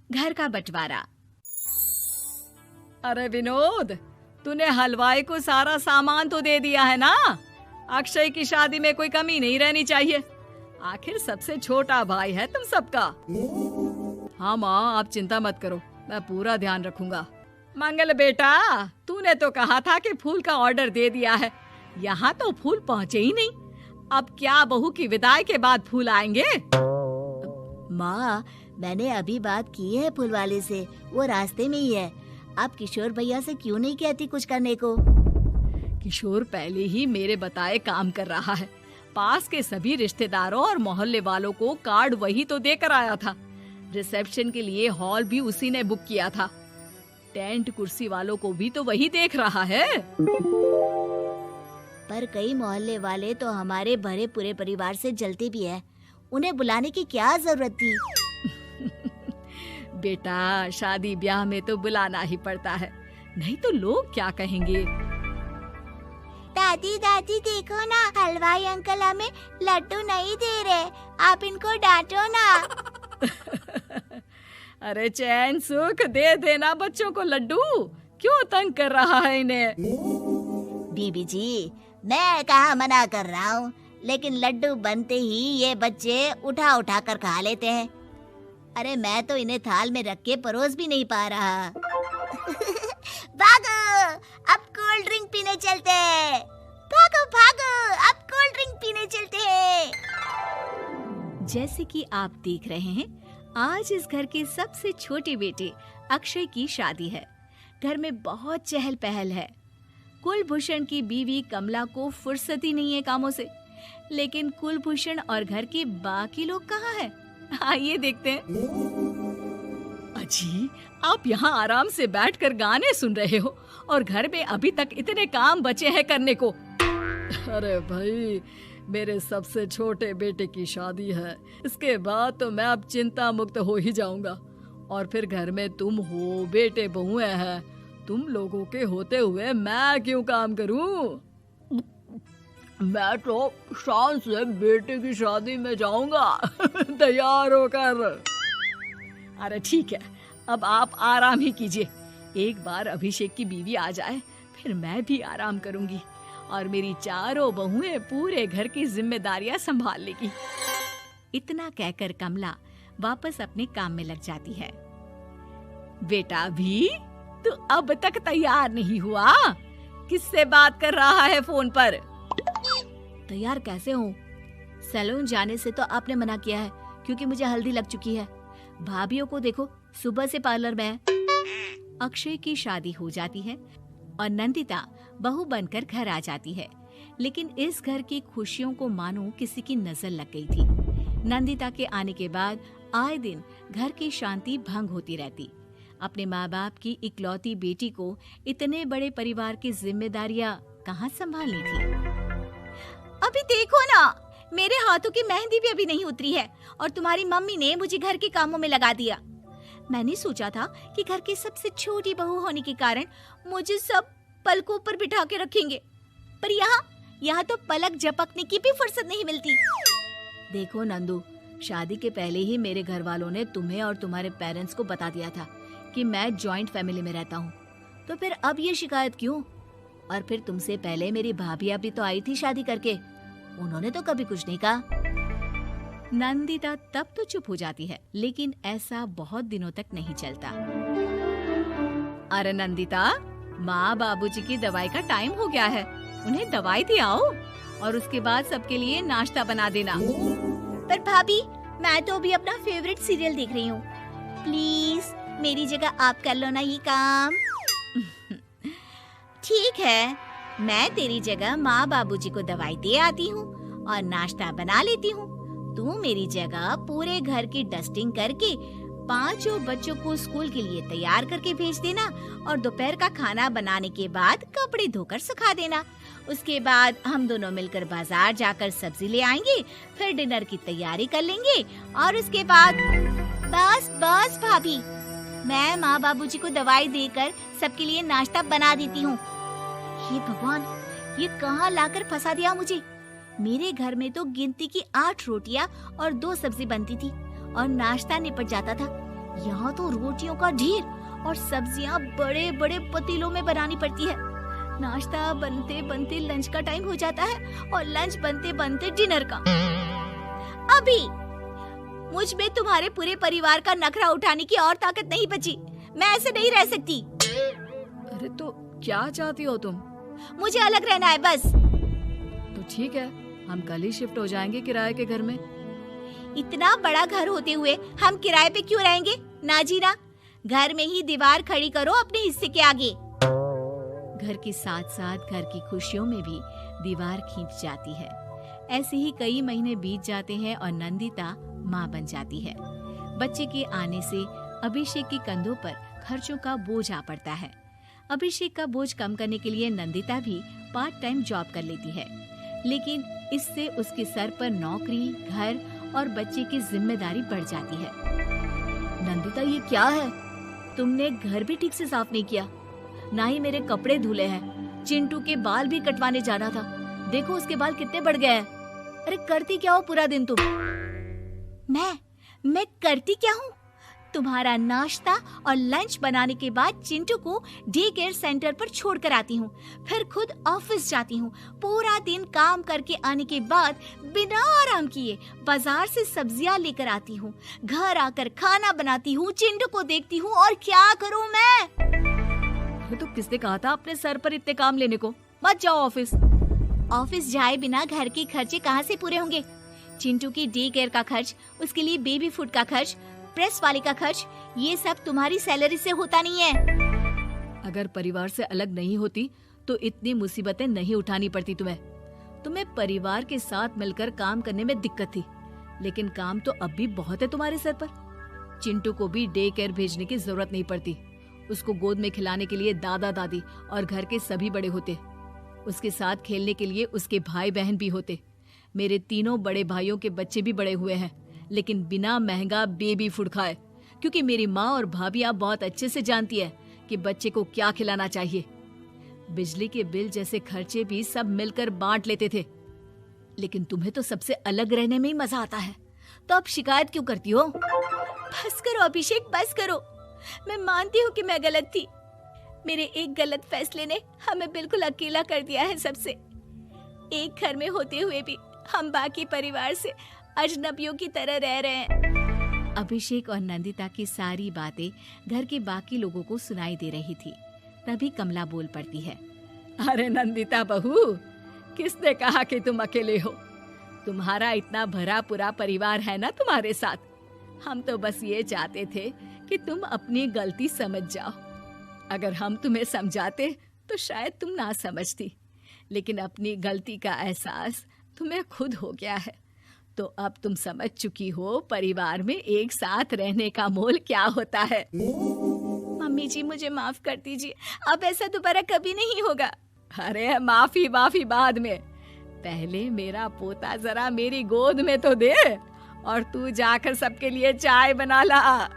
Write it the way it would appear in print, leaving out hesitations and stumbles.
घर का बंटवारा। अरे विनोद, तूने हलवाई को सारा सामान तो दे दिया है ना? अक्षय की शादी में कोई कमी नहीं रहनी चाहिए। आखिर सबसे छोटा भाई है तुम सबका। हाँ माँ, आप चिंता मत करो, मैं पूरा ध्यान रखूंगा। मंगल बेटा, तूने तो कहा था कि फूल का ऑर्डर दे दिया है, यहाँ तो फूल पहुँचे ही नहीं। अब क्या बहू की विदाई के बाद फूल आएंगे? माँ, मैंने अभी बात की है फूल वाले से, वो रास्ते में ही है। आप किशोर भैया से क्यों नहीं कहती कुछ करने को? किशोर पहले ही मेरे बताए काम कर रहा है। पास के सभी रिश्तेदारों और मोहल्ले वालों को कार्ड वही तो देकर आया था। रिसेप्शन के लिए हॉल भी उसी ने बुक किया था। टेंट कुर्सी वालों को भी तो वही देख रहा है। पर कई मोहल्ले वाले तो हमारे भरे पूरे परिवार से जलते भी है, उन्हें बुलाने की क्या जरूरत थी? बेटा, शादी ब्याह में तो बुलाना ही पड़ता है, नहीं तो लोग क्या कहेंगे। दादी दादी देखो ना, हलवाई अंकल हमें लड्डू नहीं दे रहे, आप इनको डांटो ना। अरे चैन सुख दे देना बच्चों को लड्डू, क्यों तंग कर रहा है इन्हें? बीबी जी, मैं कहाँ मना कर रहा हूँ, लेकिन लड्डू बनते ही ये बच्चे उठा उठा कर खा लेते हैं। अरे मैं तो इन्हें थाल में रख के परोस भी नहीं पा रहा। भागो, अब कोल्ड ड्रिंक पीने चलते हैं। भागो भागो, अब कोल्ड ड्रिंक पीने चलते हैं। जैसे कि आप देख रहे हैं, आज इस घर के सबसे छोटे बेटे अक्षय की शादी है। घर में बहुत चहल पहल है। कुलभूषण की बीवी कमला को फुर्सत ही नहीं है कामों से, लेकिन कुलभूषण और घर के बाकी लोग कहाँ हैं? आइए देखते हैं। अजी, आप यहाँ आराम से बैठकर गाने सुन रहे हो और घर में अभी तक इतने काम बचे हैं करने को। अरे भाई, मेरे सबसे छोटे बेटे की शादी है, इसके बाद तो मैं अब चिंता मुक्त हो ही जाऊंगा। और फिर घर में तुम हो, बेटे बहुएं हैं, तुम लोगों के होते हुए मैं क्यों काम करूं? मैं तो शान से बेटे की शादी में जाऊंगा तैयार होकर। अरे ठीक है, अब आप आराम ही कीजिए। एक बार अभिषेक की बीवी आ जाए, फिर मैं भी आराम करूंगी और मेरी चारों बहुएं पूरे घर की जिम्मेदारियां संभाल लेगी। इतना कहकर कमला वापस अपने काम में लग जाती है। बेटा भी, तू अब तक तैयार नहीं हुआ? किससे बात कर रहा है फोन पर? तैयार कैसे हूँ? सैलून जाने से तो आपने मना किया है, क्योंकि मुझे हल्दी लग चुकी है। भाभीयों को देखो, सुबह से पार्लर में है। अक्षय की शादी हो जाती है और नंदिता बहू बनकर घर आ जाती है, लेकिन इस घर की खुशियों को मानो किसी की नजर लग गई थी। नंदिता के आने के बाद आए दिन घर की शांति भंग होती रहती। अपने माँ बाप की इकलौती बेटी को इतने बड़े परिवार की जिम्मेदारियां कहाँ संभालनी थी। अभी देखो ना, मेरे हाथों की मेहंदी भी अभी नहीं उतरी है और तुम्हारी मम्मी ने मुझे घर के कामों में लगा दिया। मैंने सोचा था कि घर की सबसे छोटी बहू होने के कारण मुझे सब पलकों पर बिठा के रखेंगे, पर यहाँ तो पलक झपकने की भी फुर्सत नहीं मिलती। देखो नंदू, शादी के पहले ही मेरे घर वालों ने तुम्हें और तुम्हारे पेरेंट्स को बता दिया था कि मैं जॉइंट फैमिली में रहता हूँ, तो फिर अब ये शिकायत क्यों? और फिर तुमसे पहले मेरी भाभी भी तो आई थी शादी करके, उन्होंने तो कभी कुछ नहीं कहा। नंदिता तब तो चुप हो जाती है, लेकिन ऐसा बहुत दिनों तक नहीं चलता। अरे नंदिता, माँ बाबूजी की दवाई का टाइम हो गया है, उन्हें दवाई दिलाओ और उसके बाद सबके लिए नाश्ता बना देना। पर भाभी, मैं तो अभी अपना फेवरेट सीरियल देख रही हूँ। प्लीज मेरी जगह आप कर लो ना ये काम। ठीक है, मैं तेरी जगह माँ बाबूजी को दवाई दे आती हूँ और नाश्ता बना लेती हूँ। तू मेरी जगह पूरे घर की डस्टिंग करके 5 बच्चों को स्कूल के लिए तैयार करके भेज देना और दोपहर का खाना बनाने के बाद कपड़े धोकर सुखा देना। उसके बाद हम दोनों मिलकर बाजार जाकर सब्जी ले आएंगे, फिर डिनर की तैयारी कर लेंगे और उसके बाद बस भाभी, मैं माँ बाबूजी को दवाई देकर सबके लिए नाश्ता बना देती हूँ। हे भगवान, ये कहाँ लाकर फंसा दिया मुझे। मेरे घर में तो गिनती की 8 रोटियाँ और 2 सब्जी बनती थी और नाश्ता निपट जाता था, यहाँ तो रोटियों का ढेर और सब्जियाँ बड़े बड़े पतीलों में बनानी पड़ती है। नाश्ता बनते बनते लंच का टाइम हो जाता है और लंच बनते बनते डिनर का। अभी मुझ में तुम्हारे पूरे परिवार का नखरा उठाने की और ताकत नहीं बची। मैं ऐसे नहीं रह सकती। अरे तो क्या चाहती हो तुम? मुझे अलग रहना है बस। तो ठीक है, हम कल ही शिफ्ट हो जाएंगे किराए के घर में। इतना बड़ा घर होते हुए हम किराए पे क्यों रहेंगे? ना जी ना, घर में ही दीवार खड़ी करो अपने हिस्से के आगे। घर के साथ साथ घर की खुशियों में भी दीवार खींच जाती है। ऐसे ही कई महीने बीत जाते हैं और नंदिता माँ बन जाती है। बच्चे के आने से अभिषेक के कंधों पर खर्चों का बोझ आ पड़ता है। अभिषेक का बोझ कम करने के लिए नंदिता भी पार्ट टाइम जॉब कर लेती है, लेकिन इससे उसके सर पर नौकरी, घर और बच्चे की जिम्मेदारी बढ़ जाती है। नंदिता, ये क्या है? तुमने घर भी ठीक से साफ नहीं किया, ना ही मेरे कपड़े धुले हैं। चिंटू के बाल भी कटवाने जाना था, देखो उसके बाल कितने बढ़ गए हैं। अरे करती क्या हो पूरा दिन तुम? मैं करती क्या हूँ? तुम्हारा नाश्ता और लंच बनाने के बाद चिंटू को डे केयर सेंटर पर छोड़ कर आती हूँ, फिर खुद ऑफिस जाती हूँ। पूरा दिन काम करके आने के बाद बिना आराम किए बाजार से सब्जियाँ लेकर आती हूँ, घर आकर खाना बनाती हूँ, चिंटू को देखती हूँ और क्या करूँ मैं? तो किसने कहा था अपने सर पर इतने काम लेने को? मत जाओ ऑफिस। ऑफिस जाए बिना घर के खर्चे कहाँ से पूरे होंगे? चिंटू की डे केयर का खर्च, उसके लिए बेबी फूड का खर्च, प्रेस वाले का खर्च, ये सब तुम्हारी सैलरी से होता नहीं है। अगर परिवार से अलग नहीं होती तो इतनी मुसीबतें नहीं उठानी पड़ती तुम्हें परिवार के साथ मिलकर काम करने में दिक्कत थी, लेकिन काम तो अब भी बहुत है तुम्हारे सर पर। चिंटू को भी डे केयर भेजने की जरूरत नहीं पड़ती। उसको गोद में खिलाने के लिए दादा दादी और घर के सभी बड़े होते। उसके साथ खेलने के लिए उसके भाई बहन भी होते। मेरे तीनों बड़े भाइयों के बच्चे भी बड़े हुए हैं, लेकिन बिना महंगा बेबी फूड खाए, क्योंकि मेरी माँ और भाभियाँ बहुत अच्छे से जानती है कि बच्चे को क्या खिलाना चाहिए। बिजली के बिल जैसे खर्चे भी सब मिलकर बांट लेते थे। लेकिन तुम्हें तो सबसे अलग रहने में ही मजा आता है, तो अब शिकायत क्यों करती हो? बस करो अभिषेक, बस करो। मैं मानती हूँ कि मैं गलत थी। मेरे एक गलत फैसले ने हमें बिल्कुल अकेला कर दिया है सबसे। एक घर में होते हुए भी हम बाकी परिवार से अजनबियों की तरह रह रहे हैं। अभिषेक और नंदिता की सारी बातें घर के बाकी लोगों को सुनाई दे रही थी। तभी कमला बोल पड़ती है। अरे नंदिता बहू, किसने कहा कि तुम अकेले हो? तुम्हारा इतना भरा पूरा परिवार है ना तुम्हारे साथ। हम तो बस ये चाहते थे कि तुम अपनी गलती समझ जाओ। अगर हम तुम्हें समझाते तो शायद तुम ना समझती, लेकिन अपनी गलती का एहसास तुम्हें खुद हो गया है, तो अब तुम समझ चुकी हो परिवार में एक साथ रहने का मोल क्या होता है। मम्मी जी, मुझे माफ कर दीजिए, अब ऐसा दोबारा कभी नहीं होगा। अरे माफी बाद में, पहले मेरा पोता जरा मेरी गोद में तो दे, और तू जाकर सबके लिए चाय बना ला।